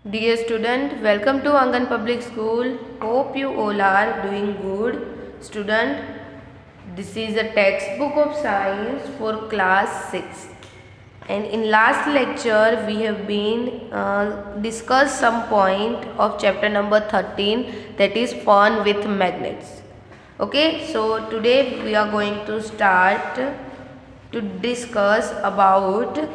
Dear student, welcome to Angan Public School. Hope you all are doing good. Student, this is a textbook of science for class 6. And in last lecture, we have been discussed some point of chapter number 13, that is fun with magnets. Okay, so today we are going to start to discuss about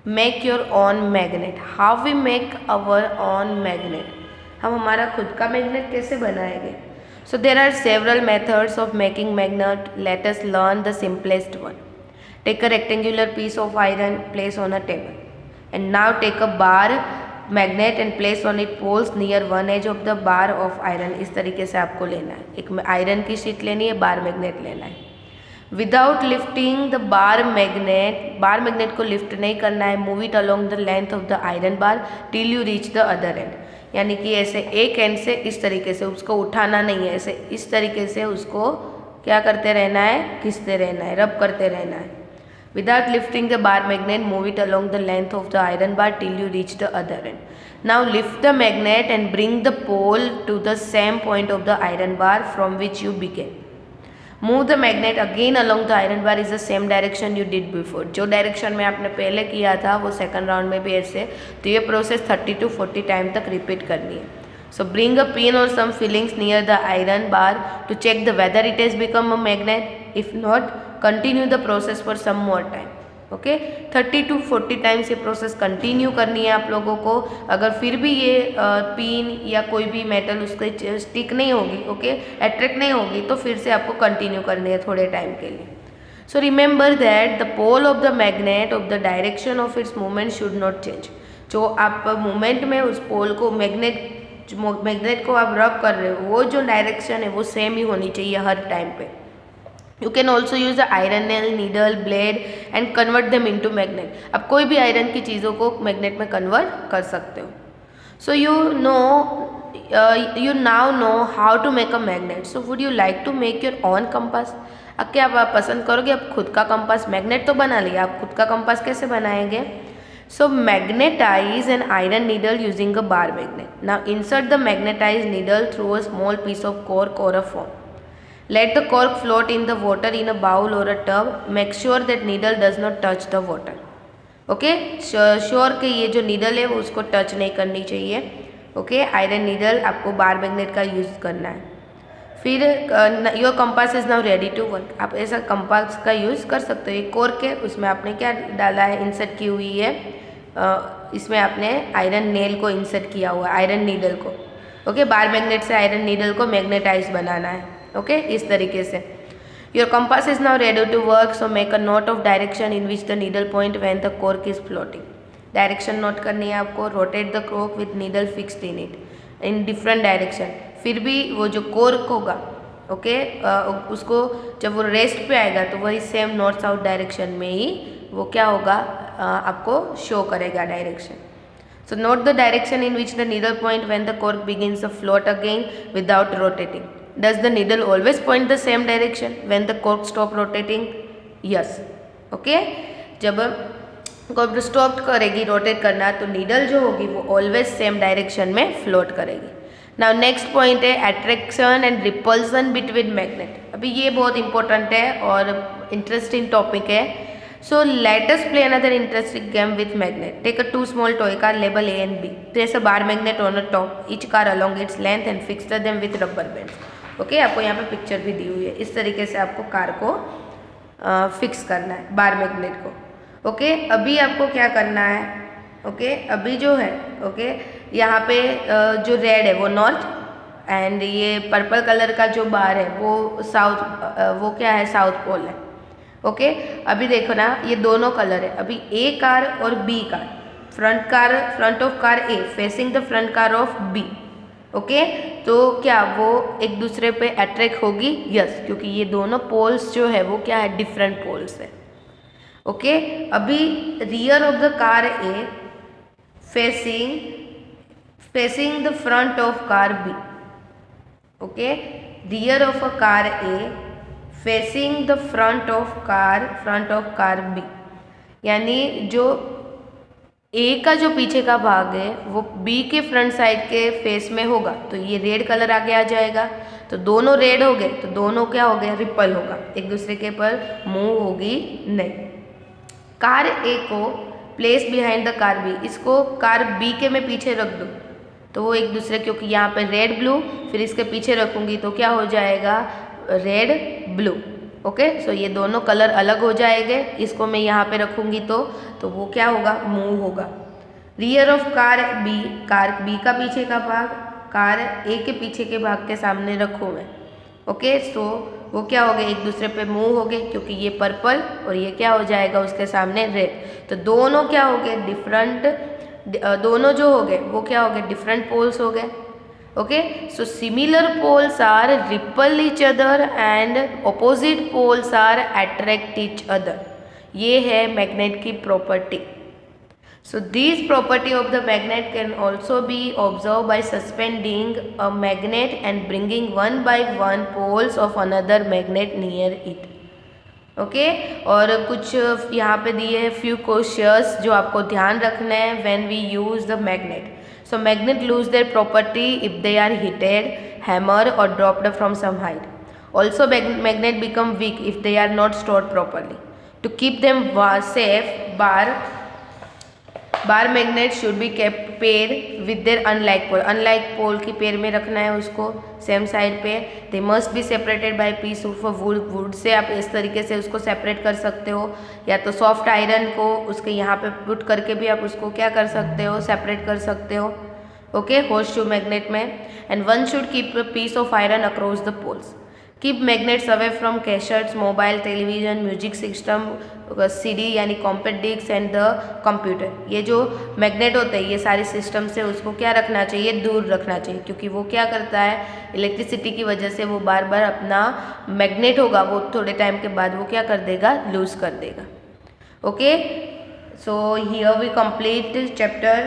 make your own magnet. How we make our own magnet. हम हमारा खुद का magnet कैसे बनाएंगे. So there are several methods of making magnet. Let us learn the simplest one. Take a rectangular piece of iron, place on a table, and now take a bar magnet and place on it poles near one edge of the bar of iron. इस तरीके से आपको लेना है. एक iron की sheet लेनी है, बार मैग्नेट लेना है. Without lifting the bar magnet को लिफ्ट नहीं करना है. Move it along the length of the iron bar till you reach the other and. यानी कि ऐसे एक एंड से इस तरीके से उसको उठाना नहीं है, ऐसे इस तरीके से उसको क्या करते रहना है, खींचते रहना है, रब करते रहना है. Without lifting the bar magnet move it along the length of the iron bar till you reach the other end. Now lift the magnet and bring the pole to the same point of the iron bar from which you began. Move the magnet again along the iron bar is the same direction you did before. जो direction में आपने पहले किया था वो second round में भी ऐसे. तो ये प्रोसेस 30 to 40 टाइम तक रिपीट करनी है. सो ब्रिंग अ पिन और some filings near the iron bar to check the whether it has become a magnet. If not, continue the process for some more time. Okay, 30 to 40 times ये process continue करनी है आप लोगों को. अगर फिर भी ये पिन या कोई भी मेटल उसके स्टिक नहीं होगी, ओके, अट्रैक्ट नहीं होगी, तो फिर से आपको कंटिन्यू करनी है थोड़े टाइम के लिए. So remember that the pole of the magnet of the direction of its movement should not change. जो आप मूवमेंट में उस पोल को मैग्नेट को आप रब कर रहे हो, वो जो डायरेक्शन है वो सेम ही होनी चाहिए हर टाइम पे. You can also use the iron nail, needle, blade and convert them into magnet. अब कोई भी आयरन की चीज़ों को मैग्नेट में कन्वर्ट कर सकते हो. So you now know how to make a magnet. So would you like to make your own compass? अब क्या आप पसंद करोगे अब खुद का कंपास. मैग्नेट तो बना लिया, आप खुद का कंपास कैसे बनाएंगे. So magnetize an iron needle using a bar magnet. Now insert the magnetized needle through a small piece of cork or a foam. Let the cork float in the water in a bowl or a tub. Make sure that needle does not touch the water. Okay, sure कि ये जो needle है वो उसको touch नहीं करनी चाहिए. Okay, iron needle आपको बार मैग्नेट का यूज़ करना है. फिर your compass is now ready to work. आप ऐसा कंपास का यूज़ कर सकते हो. ये कॉर्क है, उसमें आपने क्या डाला है, इंसर्ट की हुई है. इसमें आपने आयरन नेल को इंसर्ट किया हुआ है, आयरन नीडल को. ओके, बार मैग्नेट से आयरन नीडल को मैग्नेटाइज बनाना है. ओके, इस तरीके से. Your compass is now ready to work. So make a note of direction in which the needle point when the cork is floating. Direction note करनी है आपको. Rotate the cork with needle fixed in it in different direction. फिर भी वो जो cork होगा, okay, उसको जब वो रेस्ट पे आएगा तो वही सेम नॉर्थ साउथ डायरेक्शन में ही वो क्या होगा, आपको शो करेगा direction. So note the direction in which the needle point when the cork begins to float again without rotating. Does the needle always point the same direction when the cork stop rotating? Yes. Okay. जब cork stop करेगी rotate करना तो needle जो होगी वो always same direction में float करेगी. Now next point है attraction and repulsion between magnet. अभी ये बहुत इंपॉर्टेंट है और इंटरेस्टिंग टॉपिक है. So let us play another interesting game with magnet. Take a two small toy car label A and B. Place a bar magnet on a top each car along its length and fix them with rubber bands. Okay, आपको यहाँ पे picture भी दी हुई है. इस तरीके से आपको कार को फिक्स करना है, बार मैग्नेट को. ओके, अभी आपको क्या करना है. ओके, अभी जो है, ओके, यहाँ पे जो रेड है वो नॉर्थ एंड ये पर्पल कलर का जो बार है वो साउथ, वो क्या है, साउथ पोल है. ओके, अभी देखो ना, ये दोनों कलर है. अभी ए कार और B car, front of car A facing the front car of B. Okay, तो क्या वो एक दूसरे पे अट्रैक्ट होगी. यस, क्योंकि ये दोनों पोल्स जो है वो क्या है, डिफरेंट पोल्स है. ओके, अभी rear of the car A facing the front of car B. Okay, rear of a car A facing the front of car B. यानी जो ए का जो पीछे का भाग है वो बी के फ्रंट साइड के फेस में होगा, तो ये रेड कलर आगे आ जाएगा। तो दोनों रेड हो गए, तो दोनों क्या हो गए, रिपल होगा, एक दूसरे के पर मूव होगी नहीं। कार ए को place behind the car B, इसको कार बी के मैं पीछे रख दूँ तो वो एक दूसरे, क्योंकि यहाँ पे रेड ब्लू, फिर इसके पीछे रखूँगी तो क्या हो जाएगा, रेड ब्लू। ओके, सो ये दोनों कलर अलग हो जाएंगे। इसको मैं यहाँ पे रखूँगी तो वो क्या होगा, मूव होगा। Rear of car B, car B का पीछे का भाग कार ए के पीछे के भाग के सामने रखूँ मैं। ओके, सो वो क्या हो गए, एक दूसरे पे मूव हो गए, क्योंकि ये पर्पल और ये क्या हो जाएगा उसके सामने रेड। तो दोनों क्या हो गए, डिफरेंट, दोनों जो हो गए वो क्या हो गए, डिफरेंट पोल्स हो गए। Okay, so similar poles are repel each other and opposite poles are attract each other. ये है मैग्नेट की property. So this property of the magnet can also be observe by suspending a magnet and bringing one by one poles of another magnet near it. Okay, और कुछ यहाँ पे दिए हैं few questions जो आपको ध्यान रखना है when we use the magnet. So magnet lose their property if they are heated, hammered or dropped from some height. Also magnet become weak if they are not stored properly. To keep them safe, bar magnet should be kept pair with their unlike pole. Unlike pole की pair में रखना है उसको same side पे। They must be separated by piece of wood. Would say आप इस तरीके से उसको सेपरेट कर सकते हो, या तो सॉफ्ट आयरन को उसके यहाँ पे पुट करके भी आप उसको क्या कर सकते हो, सेपरेट कर सकते हो। ओके, होर्स शू मैग्नेट में। And one should keep a piece of iron across the poles. Keep magnets away from cassettes, mobile, television, music system, CD यानी compact disk and the computer. ये जो magnet होते हैं ये सारे system से उसको क्या रखना चाहिए, दूर रखना चाहिए, क्योंकि वो क्या करता है, इलेक्ट्रिसिटी की वजह से वो बार बार अपना मैग्नेट होगा वो थोड़े टाइम के बाद वो क्या कर देगा, लूज कर देगा। Okay, so here we complete this chapter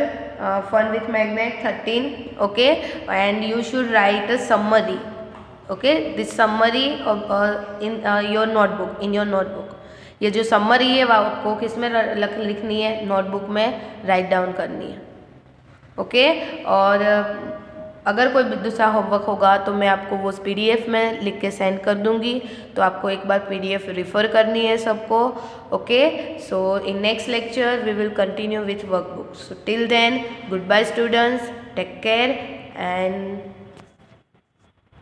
fun with magnet 13. Okay, and you should write a summary. Okay, this summary of in your notebook. ये जो summary है वो आपको किस में लिखनी है, नोटबुक में राइट डाउन करनी है। ओके, और अगर कोई दूसरा होमवर्क होगा तो मैं आपको वो PDF में लिख के सेंड कर दूंगी, तो आपको एक बार PDF रिफ़र करनी है सबको। Okay, so in next lecture we will continue with workbook. So till then, good bye students, take care and